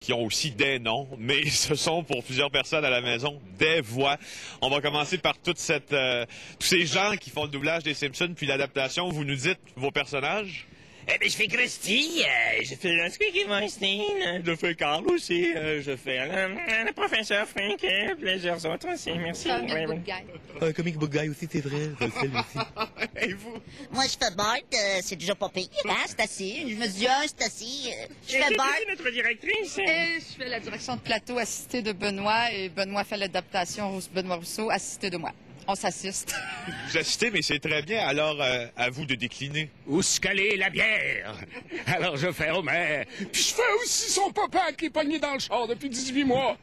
qui ont aussi des noms, mais ce sont pour plusieurs personnes à la maison des voix. On va commencer par tous ces gens qui font le doublage des Simpsons puis l'adaptation. Vous nous dites vos personnages? Eh bien, je fais Krusty, je fais le Squeaky Weinstein, je fais Carl aussi, je fais le professeur Frank, plusieurs autres aussi, merci. Comic Book Guy. Comic Book Guy aussi, c'est vrai, je le sais, lui aussi. Et vous? Moi, je fais Bart, c'est déjà pas pire, hein, c'est assez. Je me dis, c'est assez. Je fais Bart. C'est notre directrice. Et je fais la direction de plateau assistée de Benoît et Benoît fait l'adaptation Benoît Rousseau assisté de moi. On s'assiste. Vous assistez, mais c'est très bien. Alors, à vous de décliner. Où se caler la bière? Alors je fais Homer. Puis je fais aussi son papa qui est pogné dans le char depuis 18 mois.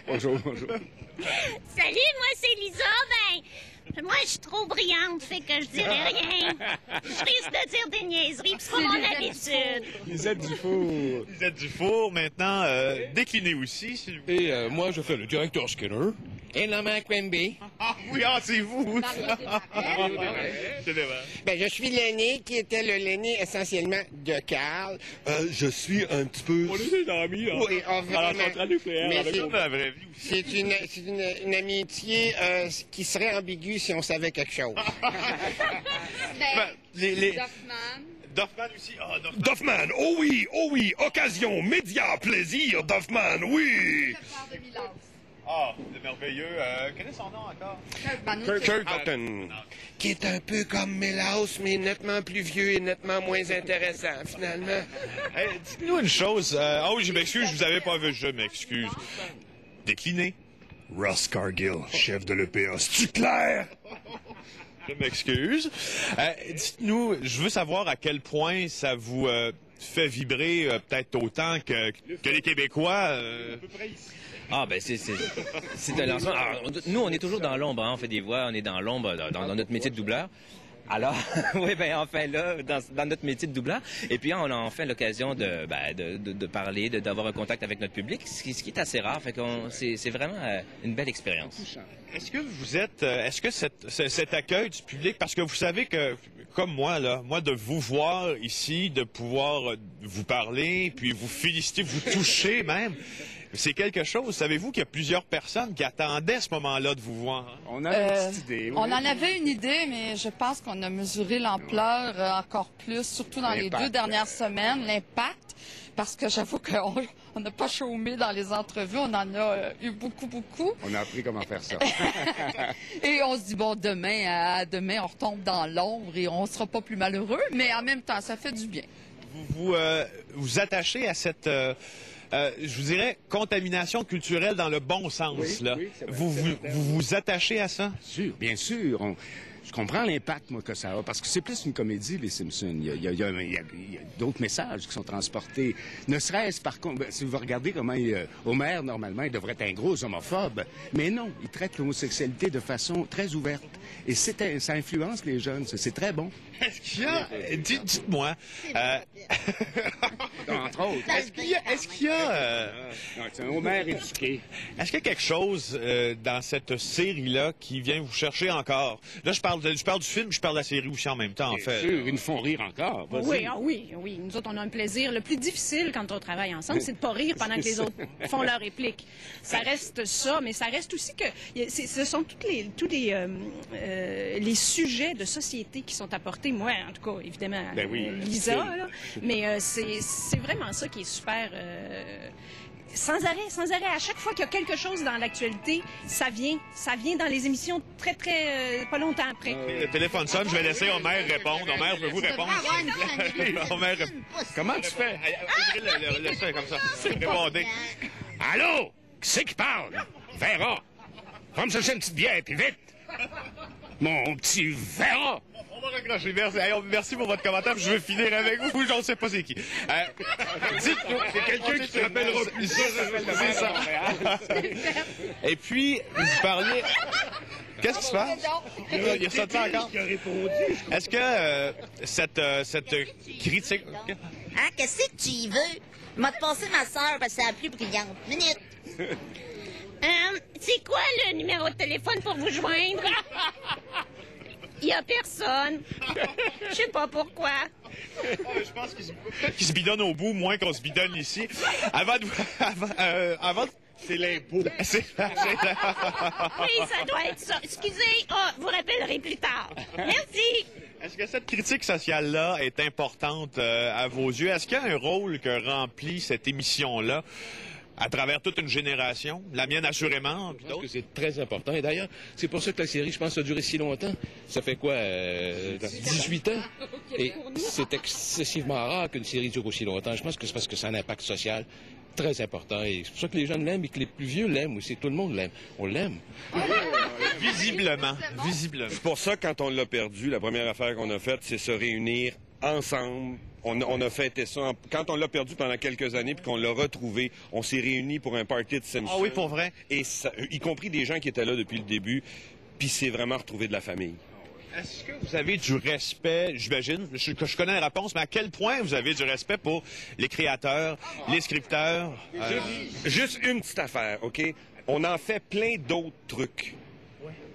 Bonjour, bonjour. Salut, moi c'est Lisa. Moi je suis trop brillante, fait que je dirais rien. Je risque de dire des niaiseries, pis c'est pas mon habitude. Lisette Dufour. Lisette Dufour, maintenant, déclinez aussi, s'il vous plaît. Et moi, je fais le directeur Skinner. Et Norman Quimby. Ah oui, c'est vous! Ben, je suis l'aîné qui était le l'aîné essentiellement de Carl. Je suis un petit peu... On est des amis, hein? Oui, À la centrale nucléaire. Mais avec C'est la vraie vie aussi. c'est une amitié qui serait ambiguë si on savait quelque chose. Doffman aussi. Ah, Duffman, oh oui, occasion, média, plaisir, Duffman, oui! Ah, c'est merveilleux. Quel est son nom encore? Kurt Dalton. Qui est un peu comme Milhouse, mais nettement plus vieux et nettement moins intéressant, finalement. Hey, dites-nous une chose. Oh, je m'excuse, je vous avais pas vu. Je m'excuse. Déclinez. Ross Cargill, chef de l'EPA, c'est-tu clair? Je m'excuse. Dites-nous, je veux savoir à quel point ça vous fait vibrer peut-être autant que les Québécois. Ah, ben, c'est un lancement. Alors, nous, on est toujours dans l'ombre, hein. On fait des voix, on est dans l'ombre dans notre métier de doubleur. Alors, oui, ben, enfin, là, dans notre métier de doubleur. Et puis, on a enfin l'occasion de parler, d'avoir un contact avec notre public, ce qui est assez rare. Fait que c'est vraiment une belle expérience. Est-ce que vous êtes, est-ce que cet accueil du public, parce que vous savez que, comme moi, de vous voir ici, de pouvoir vous parler, puis vous féliciter, vous toucher même, c'est quelque chose. Savez-vous qu'il y a plusieurs personnes qui attendaient ce moment-là de vous voir? Hein? On a une petite idée. Oui. On en avait une idée, mais je pense qu'on a mesuré l'ampleur encore plus, surtout dans les 2 dernières semaines, l'impact. Parce que j'avoue qu'on n'a pas chômé dans les entrevues, on en a eu beaucoup. On a appris comment faire ça. Et on se dit, bon, demain, on retombe dans l'ombre et on sera pas plus malheureux, mais en même temps, ça fait du bien. Vous attachez à cette... je vous dirais, contamination culturelle dans le bon sens. Oui, là. oui, c'est vrai, vous attachez à ça? Bien sûr. Je comprends l'impact, moi, que ça a, parce que c'est plus une comédie, les Simpsons. Il y a d'autres messages qui sont transportés. Ne serait-ce, par contre, si vous regardez comment Homer, normalement, il devrait être un gros homophobe. Mais non, il traite l'homosexualité de façon très ouverte. Et ça influence les jeunes. C'est très bon. Est-ce qu'il y a... Dites-moi... Entre autres. Est-ce qu'il y a... Non, c'est un Homer éduqué. Est-ce qu'il y a quelque chose dans cette série-là qui vient vous chercher encore? Là, je parle du film, je parle de la série aussi en même temps, en fait. Bien sûr, ils nous font rire encore. Vas-y. Oui. Nous autres, on a un plaisir. Le plus difficile quand on travaille ensemble, c'est de pas rire pendant que les autres font leur réplique. Ça reste ça, mais ça reste aussi que ce sont tous les sujets de société qui sont apportés. Moi, en tout cas, évidemment, Lisa, là, mais c'est vraiment ça qui est super... sans arrêt. À chaque fois qu'il y a quelque chose dans l'actualité, ça vient dans les émissions très, pas longtemps après. Le téléphone sonne, je vais laisser Homer répondre. Homer, je vais vous répondre. Homer, Comment tu fais? le son comme ça. Répondez. Allô? Qui c'est qui parle? Vera. Va me chercher une petite bière, puis vite. Mon petit Vera. On va raccrocher. Merci pour votre commentaire. Je veux finir avec vous. Je ne sais pas c'est qui. Dites-nous. C'est quelqu'un qui s'appellera plus ça. C'est ça. Et puis, vous parliez... Qu'est-ce qui se passe? Il y a ça de temps encore? Est-ce que cette critique... Hein, qu'est-ce que tu y veux? M'a passé ma sœur parce que c'est la plus brillante. Minute. C'est quoi le numéro de téléphone pour vous joindre? Il y a personne. Je sais pas pourquoi. Je pense peut-être qu'ils se bidonnent au bout, moins qu'on se bidonne ici. Avant de... C'est l'impôt. Oui, ça doit être ça. Excusez, vous rappellerez plus tard. Merci. Est-ce que cette critique sociale-là est importante à vos yeux? Est-ce qu'il y a un rôle que remplit cette émission-là à travers toute une génération? La mienne, assurément. Je pense que c'est très important. Et d'ailleurs, c'est pour ça que la série, je pense, a duré si longtemps. Ça fait quoi, 18 ans? Et c'est excessivement rare qu'une série dure aussi longtemps. Je pense que c'est parce que ça a un impact social très important. Et c'est pour ça que les jeunes l'aiment et que les plus vieux l'aiment aussi. Tout le monde l'aime. On l'aime. Visiblement. C'est pour ça, quand on l'a perdu, la première affaire qu'on a faite, c'est se réunir ensemble. On a fêté ça. Quand on l'a perdu pendant quelques années puis qu'on l'a retrouvé, on s'est réunis pour un party de Simpsons. Ah oui, pour vrai? Et ça, y compris des gens qui étaient là depuis le début. Puis c'est vraiment retrouvé de la famille. Est-ce que vous avez du respect, j'imagine, que je connais la réponse, mais à quel point vous avez du respect pour les créateurs, les scripteurs? Juste une petite affaire, OK? On en fait plein d'autres trucs,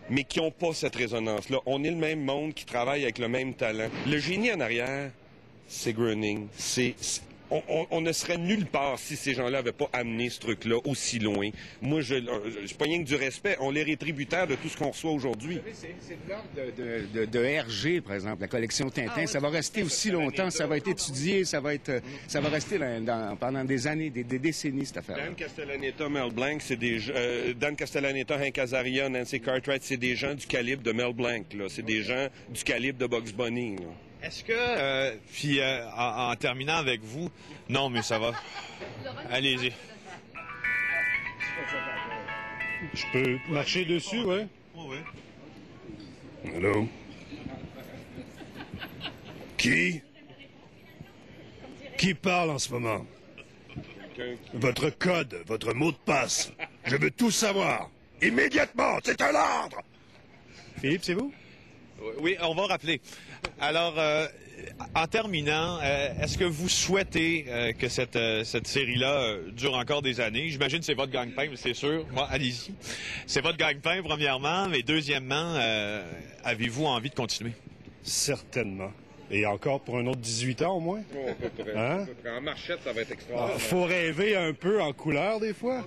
mais qui n'ont pas cette résonance-là. On est le même monde qui travaille avec le même talent. Le génie en arrière, c'est Groening. On ne serait nulle part si ces gens-là n'avaient pas amené ce truc-là aussi loin. Moi, je suis pas rien que du respect. On les rétributaire de tout ce qu'on reçoit aujourd'hui. C'est de l'ordre de RG, par exemple, la collection Tintin. Ça va rester aussi longtemps, ça va être étudié, ça va rester pendant des années, des décennies, cette affaire. Dan Castellaneta, Mel Blanc, c'est des Dan Castellaneta, Hank Azaria, Nancy Cartwright, c'est des gens du calibre de Mel Blanc, là. C'est des gens du calibre de Bugs Bunny, là. Est-ce que, puis en terminant avec vous, non, mais ça va. Allez-y. Je peux marcher dessus, ouais? Oui. Allô? Qui parle en ce moment? Votre code, votre mot de passe. Je veux tout savoir. Immédiatement, c'est un ordre! Philippe, c'est vous? Oui, on va rappeler. Alors, en terminant, est-ce que vous souhaitez que cette série-là dure encore des années? J'imagine que c'est votre gagne-pain, c'est sûr. Moi, allez-y. C'est votre gagne-pain, premièrement. Mais deuxièmement, avez-vous envie de continuer? Certainement. Et encore pour un autre 18 ans, au moins? À peu près. Hein? En marchette, ça va être extraordinaire. Faut rêver un peu en couleur, des fois?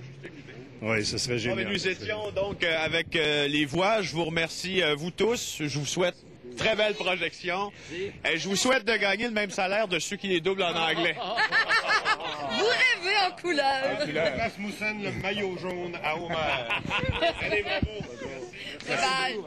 Oui, ce serait génial. Nous étions donc avec les voix. Je vous remercie, vous tous. Je vous souhaite très belle projection. Et je vous souhaite de gagner le même salaire de ceux qui les doublent en anglais. Vous rêvez en couleur. Rasmussen, le maillot jaune à Homer. Allez, bravo. Bye.